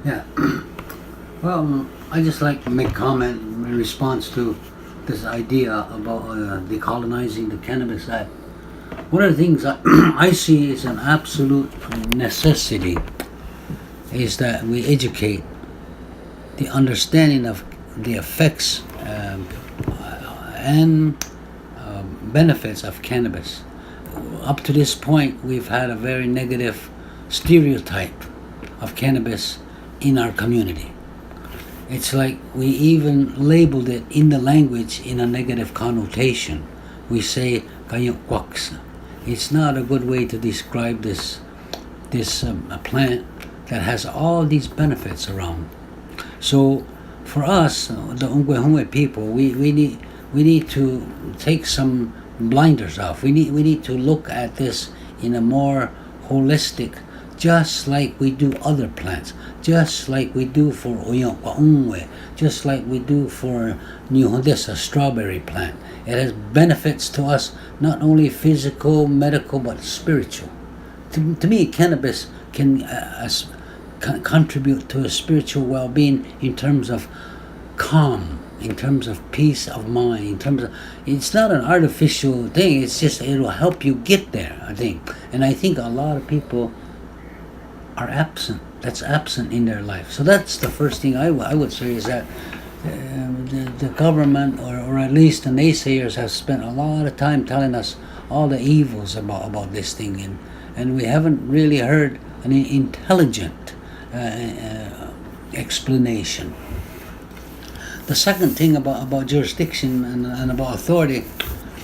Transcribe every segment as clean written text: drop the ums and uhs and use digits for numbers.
Yeah. Well, I just like to make comment in response to this idea about decolonizing the cannabis act. One of the things I see is an absolute necessity is that we educate the understanding of the effects and benefits of cannabis. Up to this point, we've had a very negative stereotype of cannabis in our community. It's like we even labeled it in the language in a negative connotation. We say kayukwaks. It's not a good way to describe this a plant that has all these benefits around. So for us, the Onkwehon people, we need to take some blinders off. We need to look at this in a more holistic, just like we do other plants, just like we do for Onkwehon, just like we do for New Hondes, a strawberry plant. It has benefits to us, not only physical, medical, but spiritual. To me, cannabis can contribute to a spiritual well-being in terms of calm, in terms of peace of mind, in terms of, it's not an artificial thing, it's just, it'll help you get there, I think. And I think a lot of people are absent in their life. So that's the first thing I would say is that the government, or at least the naysayers, have spent a lot of time telling us all the evils about this thing, and we haven't really heard an intelligent explanation. The second thing about jurisdiction and about authority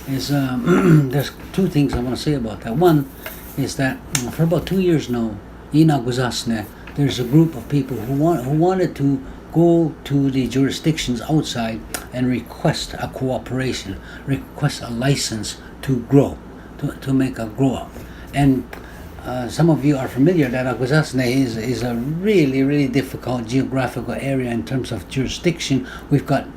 is there's two things I want to say about that. One is that for about 2 years now, in Aguzasne, there's a group of people who wanted to go to the jurisdictions outside and request a cooperation, request a license to grow, to make a grow up. And some of you are familiar that Aguzasne is a really difficult geographical area in terms of jurisdiction. We've got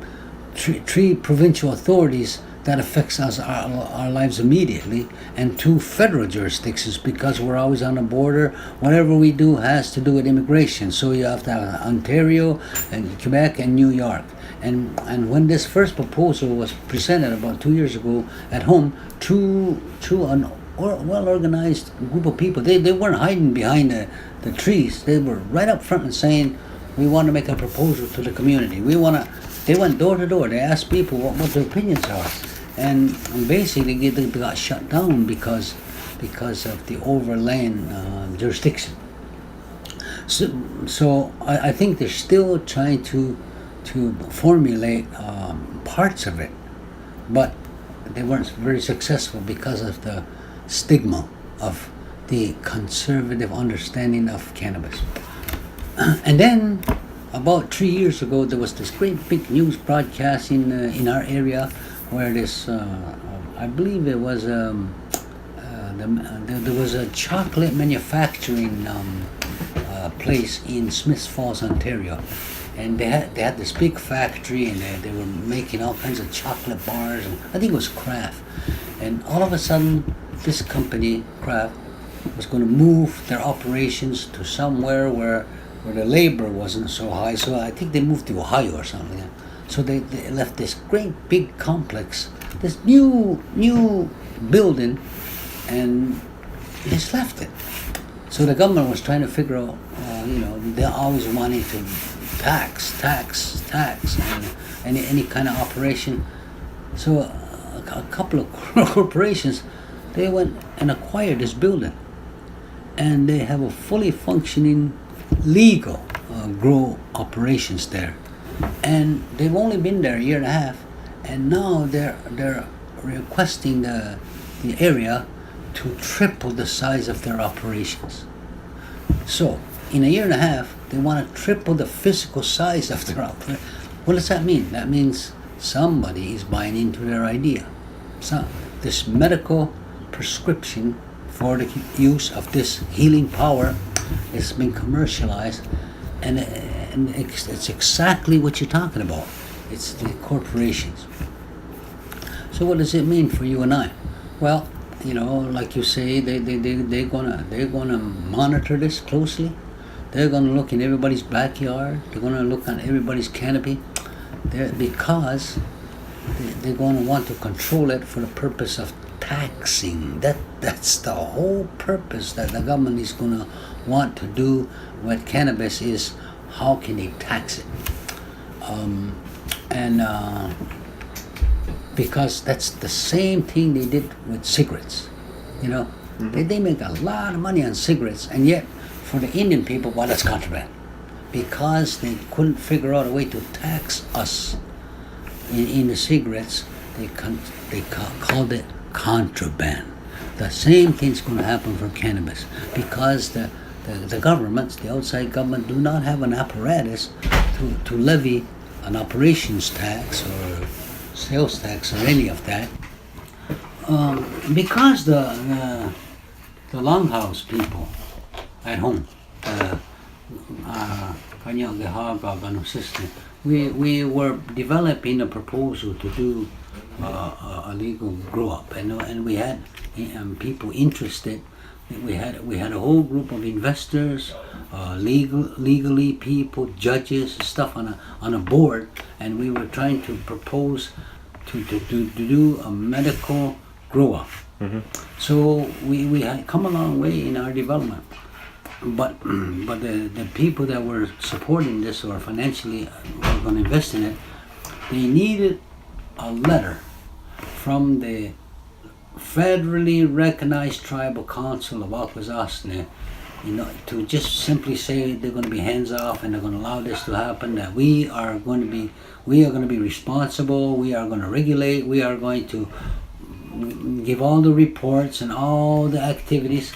three provincial authorities that affects us, our lives immediately, and 2 federal jurisdictions because we're always on the border. Whatever we do has to do with immigration. So you have to have Ontario and Quebec and New York. And when this first proposal was presented about 2 years ago at home to an well-organized group of people, they weren't hiding behind the trees. They were right up front and saying, we want to make a proposal to the community. They went door to door. They asked people what their opinions are. And basically they got shut down because of the overland jurisdiction. So I think they're still trying to formulate parts of it, but they weren't very successful because of the stigma of the conservative understanding of cannabis. And then about 3 years ago, there was this great big news broadcast in our area where this, I believe it was, there was a chocolate manufacturing place in Smiths Falls, Ontario. And they had this big factory, and they were making all kinds of chocolate bars, and I think it was Kraft. And all of a sudden, this company, Kraft, was going to move their operations to somewhere where the labor wasn't so high. So I think they moved to Ohio or something. So they left this great big complex, this new building, and they just left it. So the government was trying to figure out, they're always wanting to tax, and any kind of operation. So a couple of corporations, they went and acquired this building, and they have a fully functioning legal grow operations there, and they've only been there a year and a half, and now they're requesting the area to triple the size of their operations. So in a year and a half, they want to triple the physical size of their operation. What does that mean? That means somebody is buying into their idea. So this medical prescription for the use of this healing power has been commercialized, and it's exactly what you're talking about. It's the corporations. So what does it mean for you and I? Well, like you say, they're gonna monitor this closely. They're going to look in everybody's backyard. They're going to look on everybody's canopy. Because they're going to want to control it for the purpose of taxing. That's the whole purpose that the government is going to want to do with cannabis is how can they tax it. Because that's the same thing they did with cigarettes. You know, they make a lot of money on cigarettes, and yet for the Indian people, well, that's contraband. Because they couldn't figure out a way to tax us in the cigarettes, they called it contraband. The same thing's going to happen for cannabis because the governments, the outside government, do not have an apparatus to levy an operations tax or sales tax or any of that. Because the Longhouse people at home, we were developing a proposal to do a legal grow up, and we had people interested. We had a whole group of investors, legally people, judges, stuff on a board, and we were trying to propose to do a medical grow up. So we had come a long way in our development. But the people that were supporting this or financially were going to invest in it, they needed a letter from the federally recognized tribal council of Onkwehon, to just simply say they're going to be hands off and they're going to allow this to happen. That we are going to be responsible. We are going to regulate. We are going to give all the reports and all the activities.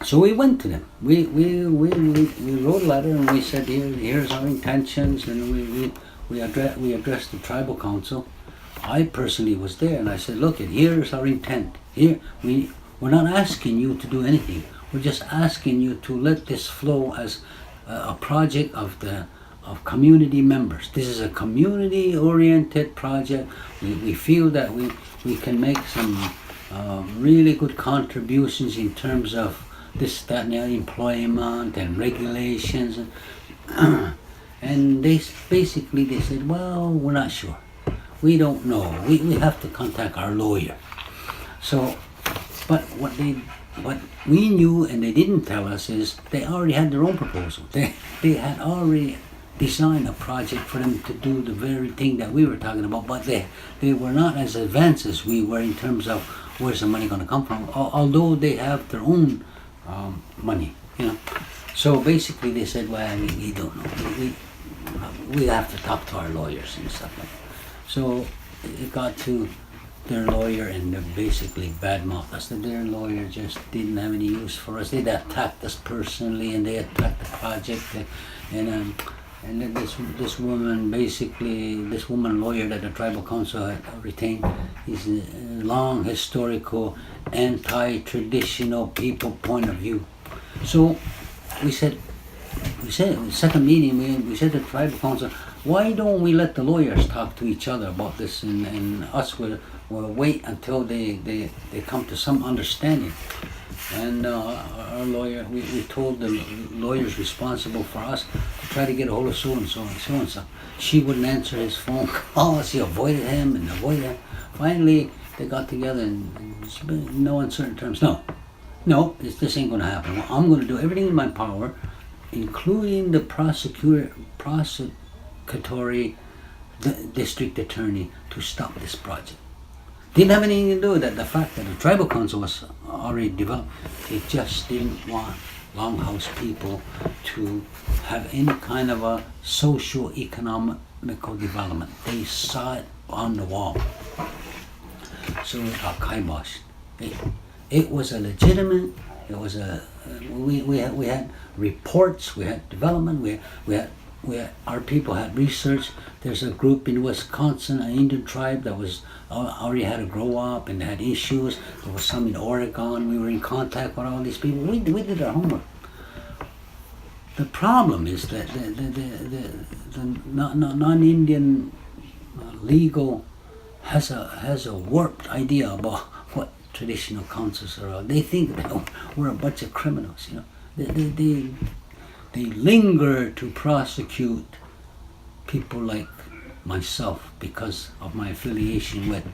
So we went to them. We wrote a letter and we said here's our intentions, and we addressed the tribal council. I personally was there and I said, look, here's our intent. We're not asking you to do anything. We're just asking you to let this flow as a project of community members. This is a community-oriented project. We feel that we can make some really good contributions in terms of this, that, and the other, employment and regulations, and they said, well, we're not sure. We don't know. We have to contact our lawyer. So, but what we knew and they didn't tell us is they already had their own proposal. They had already designed a project for them to do the very thing that we were talking about, but they were not as advanced as we were in terms of where's the money going to come from, although they have their own money, So basically they said, well, we don't know. We have to talk to our lawyers and stuff like that. So it got to their lawyer and they basically badmouthed us. Their lawyer just didn't have any use for us. They attacked us personally and they attacked the project. And then this woman lawyer that the tribal council had retained is a long historical anti-traditional people point of view. So we said in the second meeting, we said to the tribal council, why don't we let the lawyers talk to each other about this, and us will wait until they come to some understanding. And our lawyer, we told the lawyers responsible for us to try to get a hold of so and so and so and so. She wouldn't answer his phone calls. She avoided him and avoided him. Finally, they got together and in no uncertain terms, no, this ain't going to happen. Well, I'm going to do everything in my power, including the prosecutory district attorney, to stop this project. Didn't have anything to do with that. The fact that the tribal council was already developed, they just didn't want Longhouse people to have any kind of a socio-economical development. They saw it on the wall. So it got kiboshed. It was a legitimate. It was a. We had reports. We had development. We had our people had research. There's a group in Wisconsin, an Indian tribe that was already had a grow up and had issues. There was some in Oregon. We were in contact with all these people. We did our homework. The problem is that the non-Indian legal has a warped idea about what traditional councils are. They think that we're a bunch of criminals. they linger to prosecute people like myself because of my affiliation with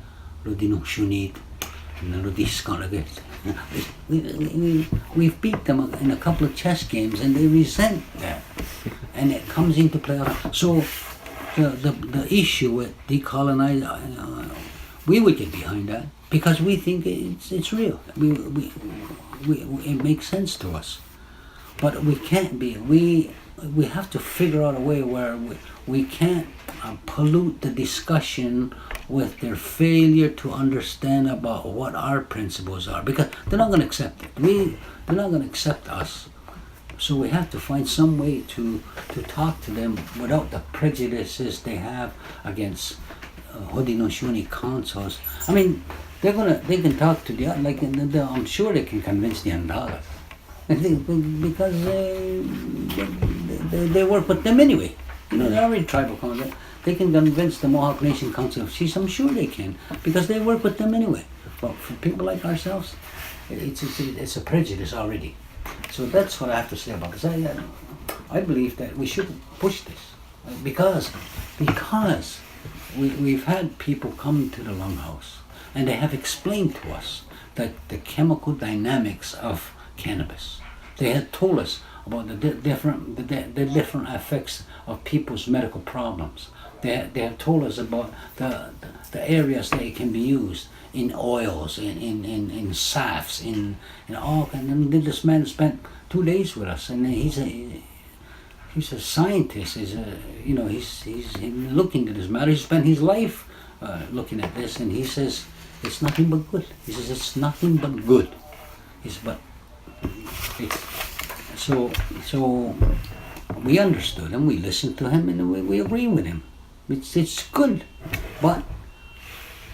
Ludino Shunit and the Ludis Karagat. We've beat them in a couple of chess games and they resent that. And it comes into play. So the issue with decolonizing, we would get behind that because we think it's real. It makes sense to us. But we can't be. We have to figure out a way where we can't pollute the discussion with their failure to understand about what our principles are, because they're not going to accept it. They're not going to accept us. So we have to find some way to talk to them without the prejudices they have against Haudenosaunee councils. I mean, they can talk to the, like, I'm sure they can convince the Ontario. Because they work with them anyway. You know, they're already tribal council. They can convince the Mohawk Nation Council of Chiefs. I'm sure they can, because they work with them anyway. But for people like ourselves, it's a prejudice already. So that's what I have to say about this. I believe that we should push this because we've had people come to the Longhouse and they have explained to us that the chemical dynamics of cannabis. They had told us about the different effects of people's medical problems. They have told us about the areas that it can be used in oils, in safts, in all. And then this man spent 2 days with us, and he's a scientist. He's looking at this matter. He spent his life looking at this, and he says it's nothing but good. He says it's nothing but good. So we understood him, we listened to him, and we agree with him. It's good, but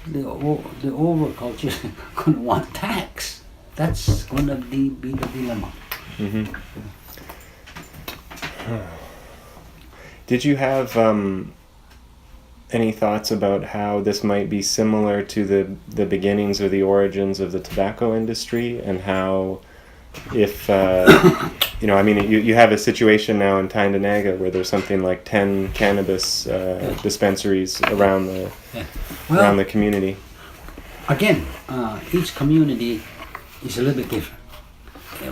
the overculture is going to want tax. That's going to be the dilemma. Mm-hmm. Did you have any thoughts about how this might be similar to the beginnings or the origins of the tobacco industry, and how if you have a situation now in Tyendinaga where there's something like 10 cannabis dispensaries around the community. Again, each community is a little bit different.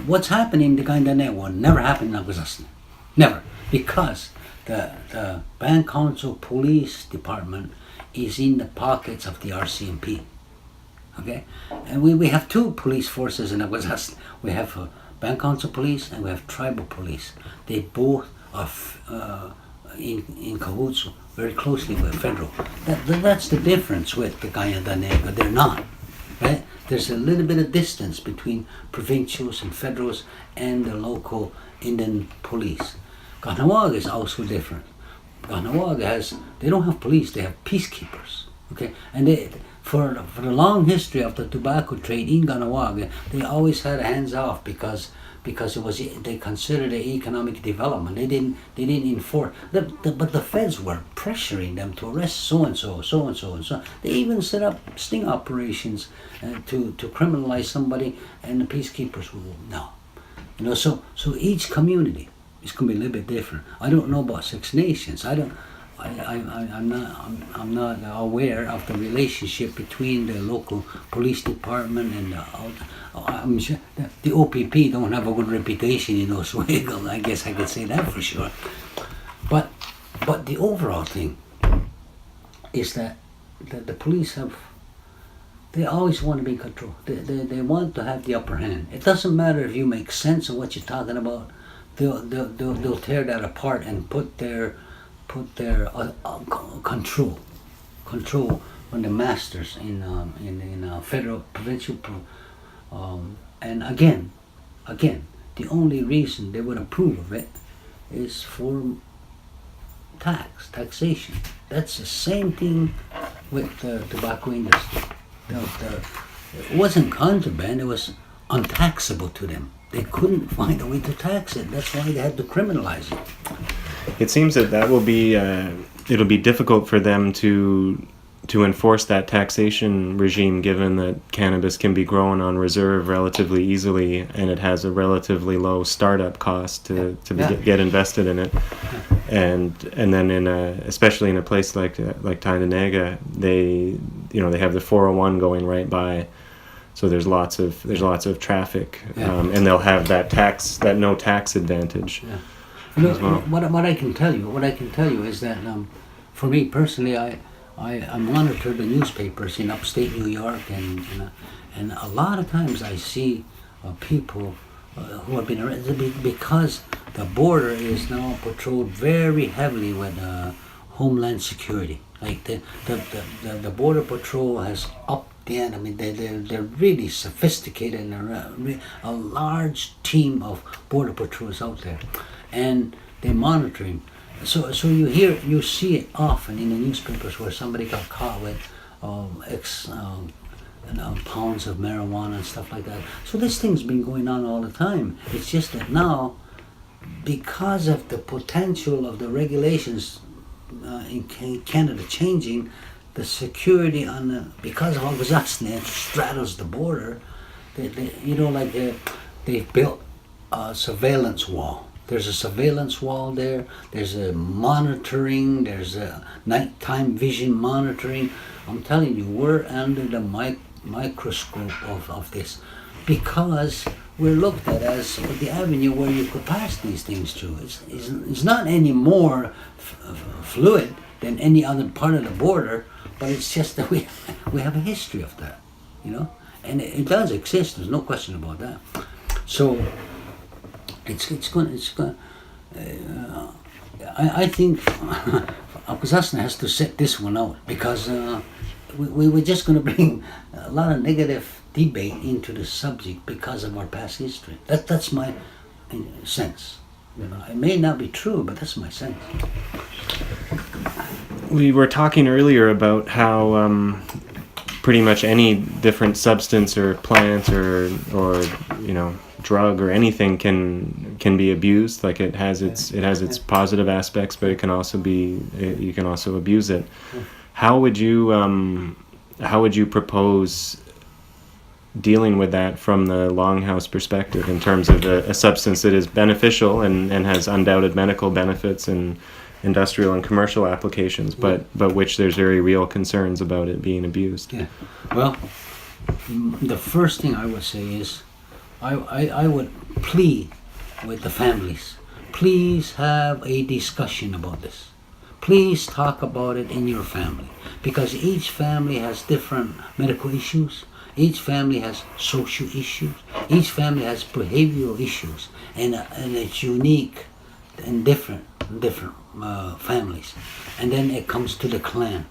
What's happening in Tyendinaga never happened in Aguasasne. Never. Because the Band Council Police Department is in the pockets of the RCMP. Okay? And we have two police forces in Aguasasne. We have Band Council Police and we have Tribal Police. They both are in cahoots very closely with federal. That's the difference with the Tyendinaga. They're not. Right? There's a little bit of distance between provincials and federals and the local Indian police. Kahnawake is also different. Kahnawake they don't have police, they have peacekeepers. Okay? And for the long history of the tobacco trade in Kahnawake, they always had hands off because they considered it economic development. They didn't enforce. But the feds were pressuring them to arrest so and so. They even set up sting operations to criminalize somebody, and the peacekeepers will no. So each community is going to be a little bit different. I don't know about Six Nations. I'm not aware of the relationship between the local police department and I'm sure the OPP don't have a good reputation in Oswego. I guess I could say that for sure. But the overall thing is that the police they always want to be in control. They want to have the upper hand. It doesn't matter if you make sense of what you're talking about. They'll tear that apart and put their control on the masters in federal, provincial, and again, the only reason they would approve of it is for taxation. That's the same thing with the tobacco industry. It wasn't contraband; it was untaxable to them. They couldn't find a way to tax it. That's why they had to criminalize it. It seems that will be it'll be difficult for them to to enforce that taxation regime, given that cannabis can be grown on reserve relatively easily and it has a relatively low startup cost to get invested in it, and then especially in a place like Tyendinaga, they have the 401 going right by, so there's lots of traffic, and they'll have that no tax advantage. Yeah. As well. What I can tell you is that for me personally, I monitor the newspapers in upstate New York, and a lot of times I see people who have been arrested because the border is now patrolled very heavily with Homeland Security. Like the border patrol has upped the end. I mean, they're really sophisticated, and a large team of border patrols out there, and they're monitoring. So you see it often in the newspapers where somebody got caught with pounds of marijuana and stuff like that. So this thing's been going on all the time. It's just that now, because of the potential of the regulations in Canada changing, the security because of Onkwehon straddles the border, they've built a surveillance wall. There's a surveillance wall there. There's a monitoring. There's a nighttime vision monitoring. I'm telling you, we're under the microscope of this, because we're looked at as the avenue where you could pass these things through. It's not any more fluid than any other part of the border, but it's just that we have a history of that, and it does exist. There's no question about that. So. I think Onkwehon has to set this one out, because we're just going to bring a lot of negative debate into the subject because of our past history. That's my sense. It may not be true, but that's my sense. We were talking earlier about how pretty much any different substance or plant or drug or anything can be abused. Like it has its positive aspects, but it can also you can also abuse it. How would you propose dealing with that from the Longhouse perspective, in terms of a substance that is beneficial and has undoubted medical benefits and industrial and commercial applications, but which there's very real concerns about it being abused? Yeah. Well, the first thing I would say is I would plead with the families. Please have a discussion about this. Please talk about it in your family, because each family has different medical issues. Each family has social issues. Each family has behavioral issues, and it's unique and different families. And then it comes to the clan,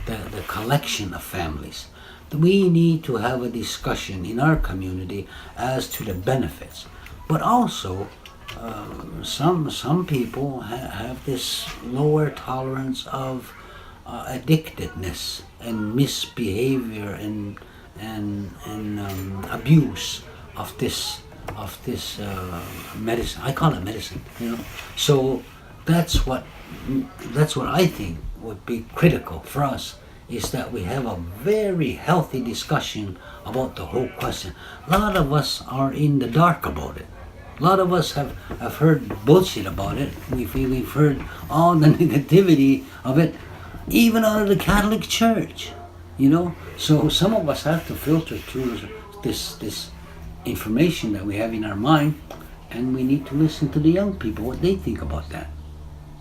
the collection of families. We need to have a discussion in our community as to the benefits, but also some people have this lower tolerance of addictedness and misbehavior and abuse of this medicine. I call it medicine, So that's what I think would be critical for us, is that we have a very healthy discussion about the whole question. A lot of us are in the dark about it. A lot of us have heard bullshit about it. We've heard all the negativity of it, even out of the Catholic Church, So some of us have to filter through this information that we have in our mind, and we need to listen to the young people, what they think about that.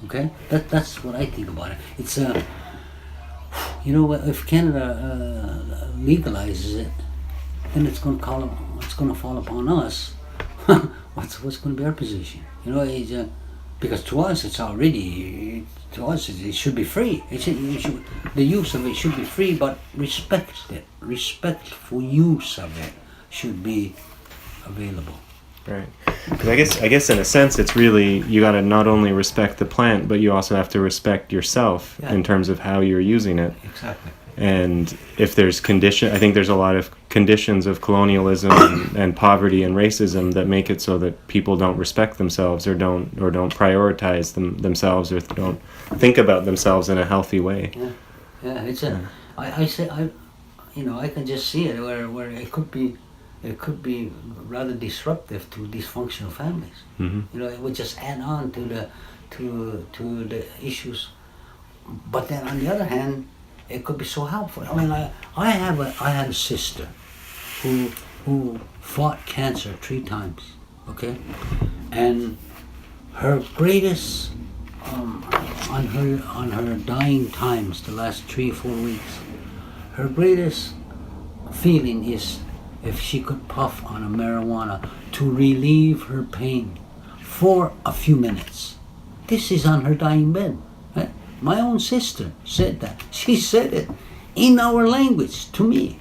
Okay? That's what I think about it. It's if Canada legalizes it, then it's going to fall upon us. What's going to be our position? Because to us it should be free. The use of it should be free, but respectful use of it should be available. Right. Because I guess in a sense, it's really, you got to not only respect the plant, but you also have to respect yourself in terms of how you're using it. Exactly. And if there's I think there's a lot of conditions of colonialism and poverty and racism that make it so that people don't respect themselves or don't prioritize themselves or don't think about themselves in a healthy way. Yeah. I say I can just see it where it could be rather disruptive to dysfunctional families. Mm-hmm. It would just add on to the issues. But then on the other hand, it could be so helpful. I mean, I had a sister who fought cancer 3 times. Okay, and her greatest on her dying times, the last 3-4 weeks, her greatest feeling is if she could puff on a marijuana to relieve her pain for a few minutes. This is on her dying bed. Right? My own sister said that. She said it in our language to me.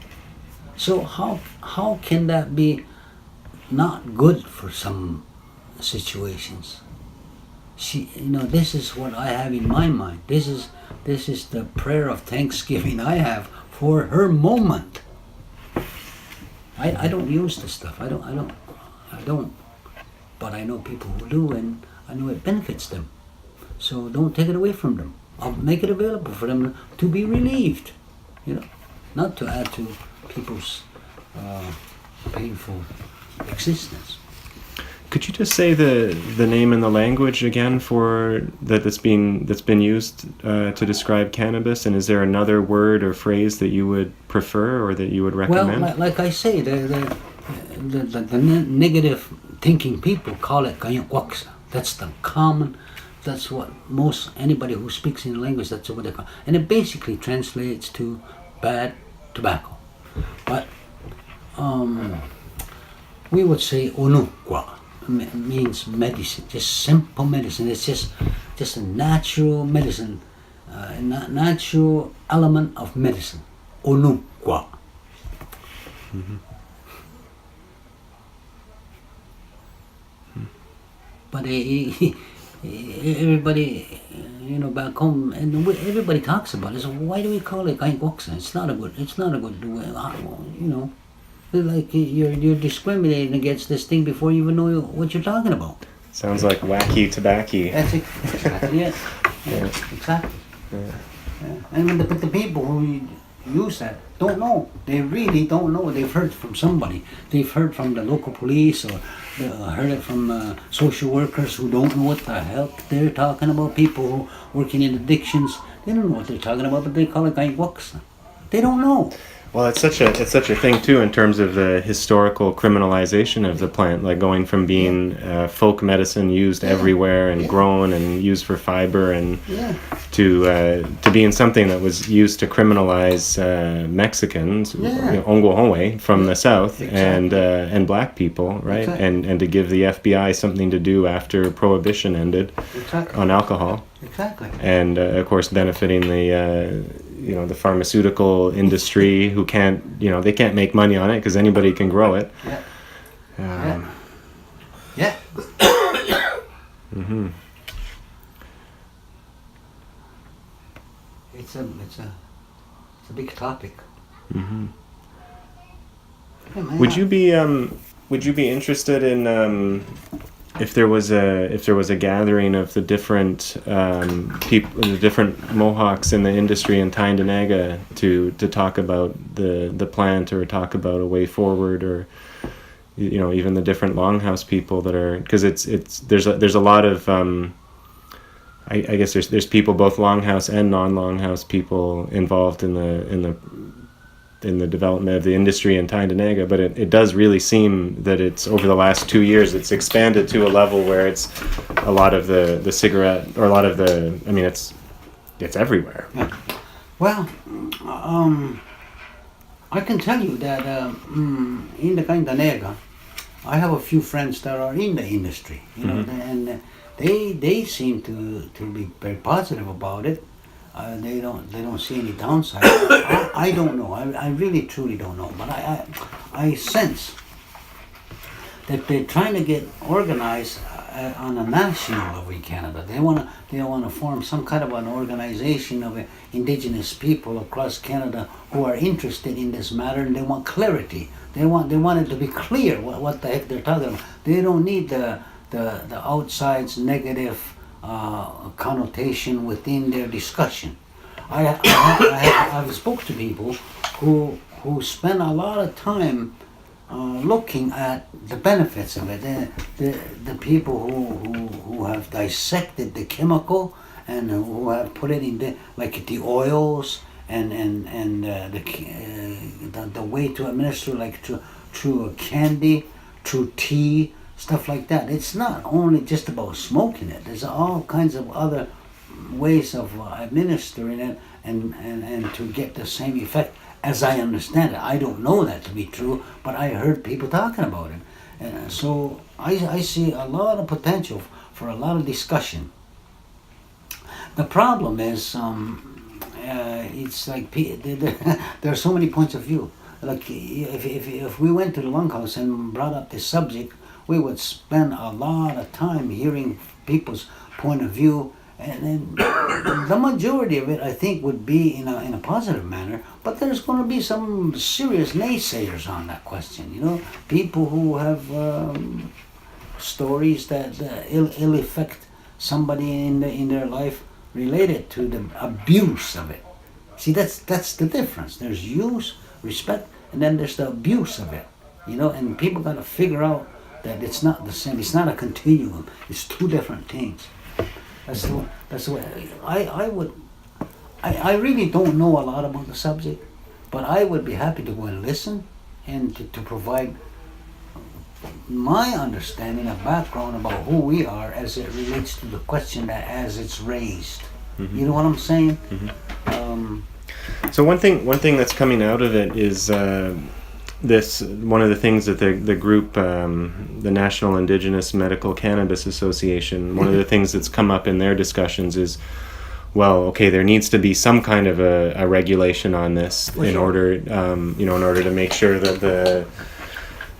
So how can that be not good for some situations? This is what I have in my mind. This is the prayer of thanksgiving I have for her moment. I don't use this stuff. I don't. But I know people who do, and I know it benefits them. So don't take it away from them. I'll make it available for them to be relieved. Not to add to people's painful existence. Could you just say the name and the language again for that's been used to describe cannabis? And is there another word or phrase that you would prefer or that you would recommend? Well, like I say, the negative thinking people call it ganyakwaksa. That's the common. That's what anybody who speaks in the language, that's what they call it. And it basically translates to bad tobacco. But we would say onukwa. Means medicine, just simple medicine. It's just a natural medicine, natural element of medicine. Onukwa. Mm-hmm. But everybody, back home, and everybody talks about it. So why do we call it kaingoksa? It's not a good way. Like you're discriminating against this thing before you even know what you're talking about. Sounds like wacky tobacco. That's exactly it. Yeah, exactly. Yeah. And the people who use that don't know. They really don't know. They've heard from somebody. They've heard from the local police or heard it from social workers who don't know what the hell they're talking about. People who working in addictions, they don't know what they're talking about, but they call it kaingoksa. They don't know. Well, it's such a thing too in terms of the historical criminalization of the plant, like going from being folk medicine used everywhere and grown and used for fiber, and to being something that was used to criminalize Mexicans, Onkwehon from the south, and black people, right, and to give the FBI something to do after Prohibition ended on alcohol, and of course benefiting the pharmaceutical industry who they can't make money on it because anybody can grow it. Mm-hmm. It's a big topic. Mm-hmm. Yeah, Would you be interested in if there was a gathering of the different people, the different Mohawks in the industry in Tyendinaga to talk about the plant or talk about a way forward, or even the different Longhouse people that are, because there's a lot of I guess there's people, both Longhouse and non-Longhouse people, involved in the development of the industry in Tyendinaga, but it does really seem that it's over the last 2 years it's expanded to a level where it's a lot of the cigarette, or a lot of it's everywhere. Yeah. Well, I can tell you that in the Tyendinaga, I have a few friends that are in the industry, and they seem to be very positive about it. They don't see any downside. I don't know. I really truly don't know. But I sense that they're trying to get organized on a national level in Canada. They want to form some kind of an organization of Indigenous people across Canada who are interested in this matter, and they want clarity. They want it to be clear what the heck they're talking about. They don't need the outside's negative connotation within their discussion. I've spoke to people who spend a lot of time looking at the benefits of it. The people who have dissected the chemical and who have put it in the oils and the way to administer, like through candy, through tea, stuff like that. It's not only just about smoking it. There's all kinds of other ways of administering it and to get the same effect. As I understand it, I don't know that to be true, but I heard people talking about it. And so I see a lot of potential for a lot of discussion. The problem is, it's like there are so many points of view. Like if we went to the Longhouse and brought up this subject, we would spend a lot of time hearing people's point of view. And the majority of it, I think, would be in a positive manner. But there's going to be some serious naysayers on that question. You know, people who have stories that ill affect somebody in their life related to the abuse of it. See, that's the difference. There's use, respect, and then there's the abuse of it. You know, and people got to figure out that it's not the same. It's not a continuum. It's two different things. That's the way I really don't know a lot about the subject, but I would be happy to go and listen and to provide my understanding of background about who we are as it relates to the question that as it's raised. Mm-hmm. You know what I'm saying? Mm-hmm. So one thing that's coming out of it is this one of the things that the group, the National Indigenous Medical Cannabis Association, one of the things that's come up in their discussions is, well, okay, there needs to be some kind of a regulation on this in order, in order to make sure that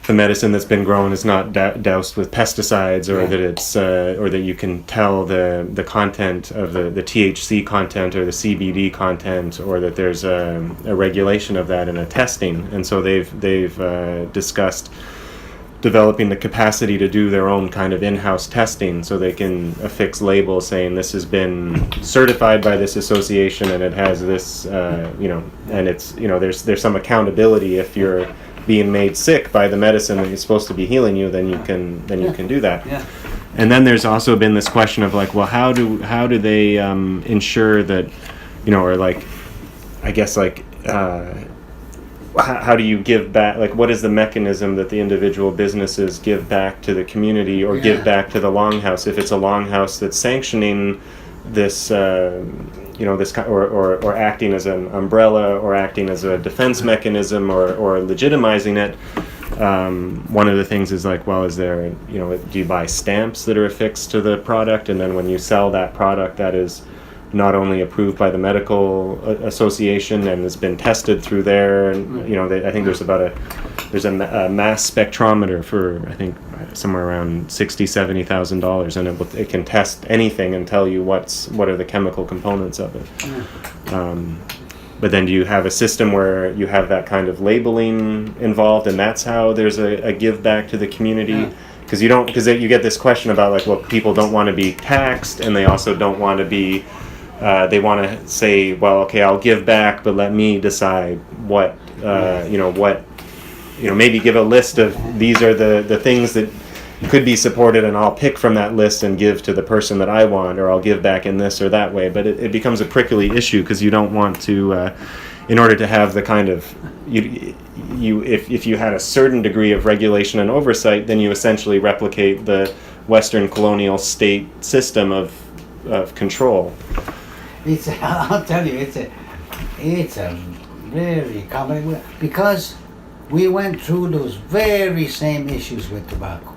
the medicine that's been grown is not doused with pesticides, or that it's or that you can tell the content of the THC content or the CBD content, or that there's a regulation of that and a testing. And so they've discussed developing the capacity to do their own kind of in-house testing, so they can affix labels saying this has been certified by this association and it has this, and it's, there's some accountability. If you're being made sick by the medicine that is supposed to be healing you, then you can do that. Yeah. And then there's also been this question of like, well, how do they ensure that, or like, I guess like, how do you give back? Like, what is the mechanism that the individual businesses give back to the community or give back to the Longhouse if it's a Longhouse that's sanctioning this? This or acting as an umbrella or acting as a defense mechanism or legitimizing it. One of the things is like, well, is there, do you buy stamps that are affixed to the product, and then when you sell that product, that is not only approved by the medical association and has been tested through there, and I think there's a mass spectrometer for, I think, somewhere around $60,000-$70,000, and it can test anything and tell you what are the chemical components of it. But then do you have a system where you have that kind of labeling involved, and that's how there's a give back to the community? Because you get this question about like, well, people don't want to be taxed, and they also don't want to be they want to say, well, okay, I'll give back, but let me decide what maybe give a list of these are the things that could be supported, and I'll pick from that list and give to the person that I want, or I'll give back in this or that way. But it becomes a prickly issue because you don't want to, in order to have the kind of, if you had a certain degree of regulation and oversight, then you essentially replicate the Western colonial state system of control. I'll tell you, it's a very complex, because we went through those very same issues with tobacco.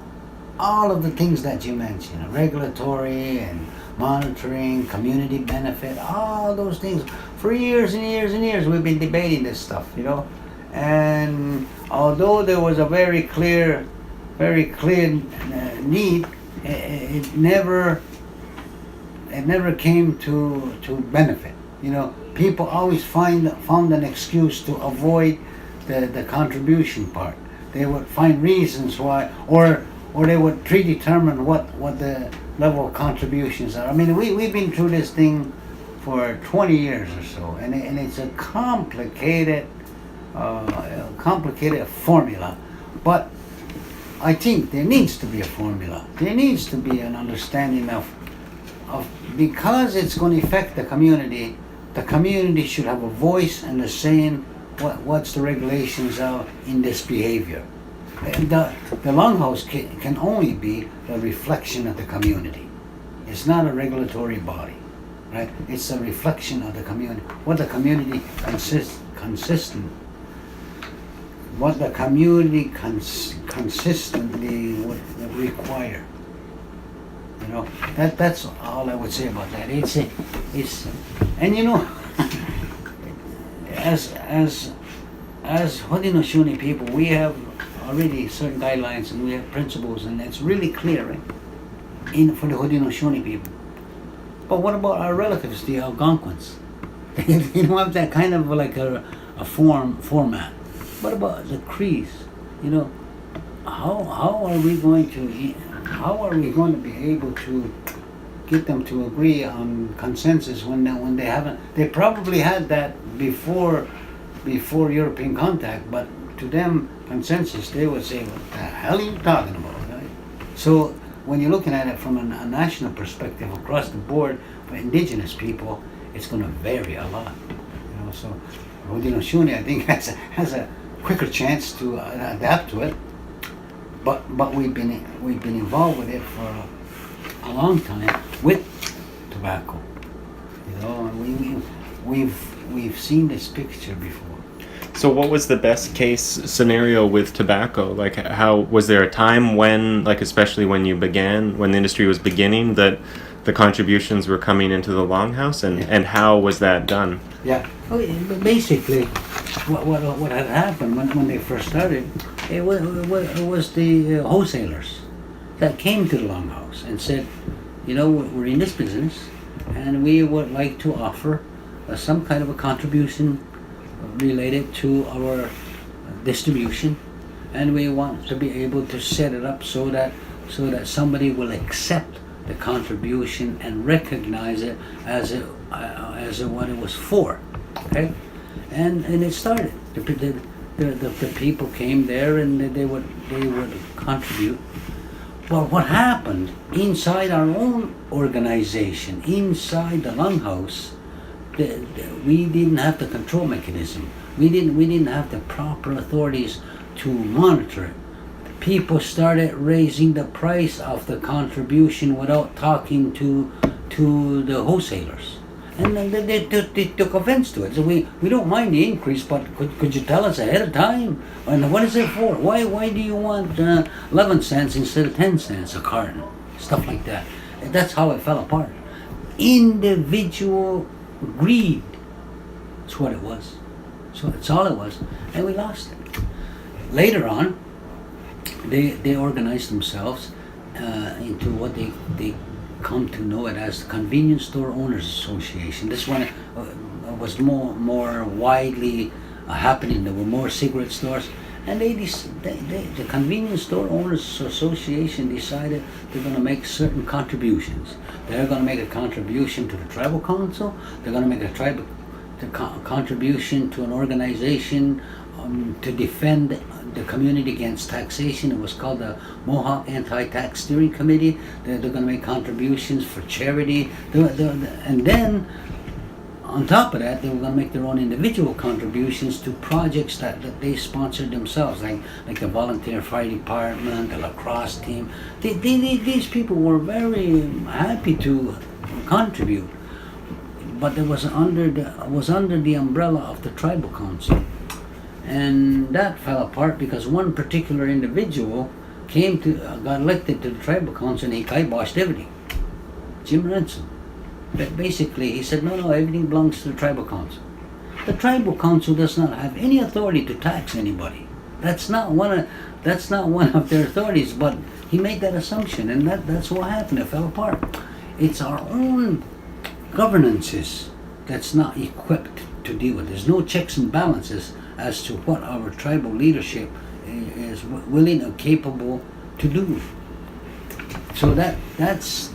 All of the things that you mentioned, regulatory and monitoring, community benefit, all those things. For years and years and years, we've been debating this stuff, And although there was a very clear need, it never came to benefit. People always found an excuse to avoid the contribution part. They would find reasons why, or they would predetermine what the level of contributions are. I mean, we've been through this thing for 20 years or so, and it's a complicated formula, but I think there needs to be a formula. There needs to be an understanding of because it's going to affect the community should have a voice and a saying what's the regulations of in this behavior. And the Longhouse can only be a reflection of the community. It's not a regulatory body, right? It's a reflection of the community. What the community consistently would require. You know, that's all I would say about that. It's and you know, as Haudenosaunee people, we have already certain guidelines and we have principles, and it's really clear, right? For the Haudenosaunee people. But what about our relatives, the Algonquins? They don't have that kind of like a format. What about the Crees? You know, how are we going to be able to get them to agree on consensus when they haven't? They probably had that before European contact, but to them consensus, they would say, "What the hell are you talking about?" Right? So when you're looking at it from a national perspective across the board for Indigenous people, it's going to vary a lot. You know, so Haudenosaunee, I think, has a quicker chance to adapt to it. But we've been involved with it for a long time with tobacco. You know, and we've seen this picture before. So what was the best case scenario with tobacco? Like, how was there a time when, like, especially when the industry was beginning, that the contributions were coming into the Longhouse, and how was that done? Yeah, basically, what had happened when they first started, it was the wholesalers that came to the Longhouse and said, you know, we're in this business, and we would like to offer some kind of a contribution related to our distribution, and we want to be able to set it up so that somebody will accept the contribution and recognize it as what it was for. Okay, and it started. The people came there and they would contribute. But what happened inside our own organization, inside the Longhouse, we didn't have the control mechanism. We didn't have the proper authorities to monitor it. People started raising the price of the contribution without talking to the wholesalers, and then they took offense to it. So we don't mind the increase, but could you tell us ahead of time? And what is it for? Why do you want 11 cents instead of 10 cents a carton? Stuff like that. And that's how it fell apart. Individual greed. That's what it was. So that's all it was, and we lost it. Later on, they organized themselves into what they come to know it as the Convenience Store Owners Association. This one was more widely happening. There were more cigarette stores, and the Convenience Store Owners Association decided they're going to make certain contributions. They're going to make a contribution to the tribal council. They're going to make a contribution to an organization to defend the community against taxation. It was called the Mohawk Anti-Tax Steering Committee. They're going to make contributions for charity. And then, on top of that, they were going to make their own individual contributions to projects that they sponsored themselves, like the Volunteer Fire Department, the lacrosse team. These people were very happy to contribute, but it was under the umbrella of the tribal council. And that fell apart because one particular individual got elected to the tribal council, and he kiboshed everything. Jim Ransom. But basically, he said, no, everything belongs to the tribal council. The tribal council does not have any authority to tax anybody. That's not one of their authorities. But he made that assumption, and that's what happened. It fell apart. It's our own governances that's not equipped to deal with. There's no checks and balances as to what our tribal leadership is willing or capable to do. So that's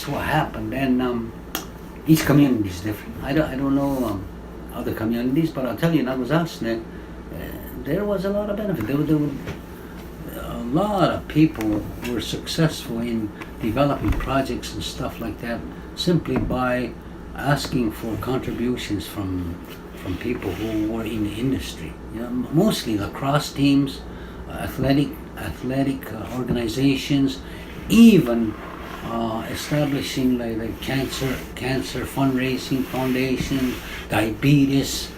what happened. And Each community is different. I don't know other communities, but I'll tell you, in Aguasasne, there was a lot of benefit. There were a lot of people were successful in developing projects and stuff like that simply by asking for contributions from people who were in the industry. You know, mostly lacrosse teams, athletic organizations, even establishing like cancer fundraising foundations, diabetes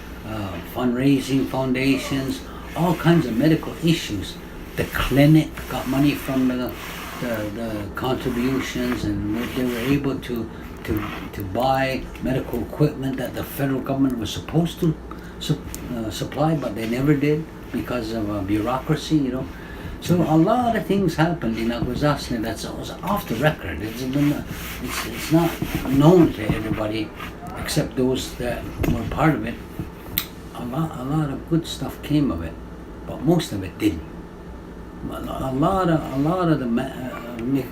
fundraising foundations, all kinds of medical issues. The clinic got money from the contributions, and they were able to buy medical equipment that the federal government was supposed to supply, but they never did because of bureaucracy, you know. So a lot of things happened in Aguasasne that's off the record. It's not known to everybody except those that were part of it. A lot of good stuff came of it, but most of it didn't. A lot of the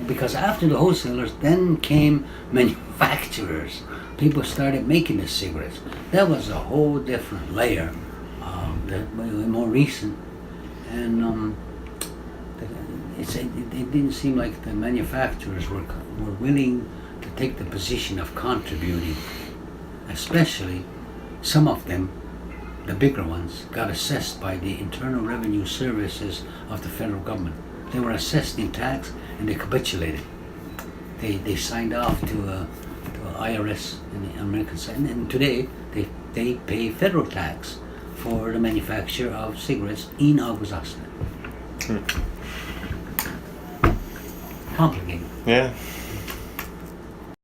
because after the wholesalers, then came manufacturers. People started making the cigarettes. That was a whole different layer, that more recent, and it didn't seem like the manufacturers were willing to take the position of contributing. Especially some of them, the bigger ones, got assessed by the Internal Revenue Services of the federal government. They were assessed in tax and they capitulated. They signed off to IRS in the American side, and today they pay federal tax for the manufacture of cigarettes in Aguasasne. Complicated. Yeah.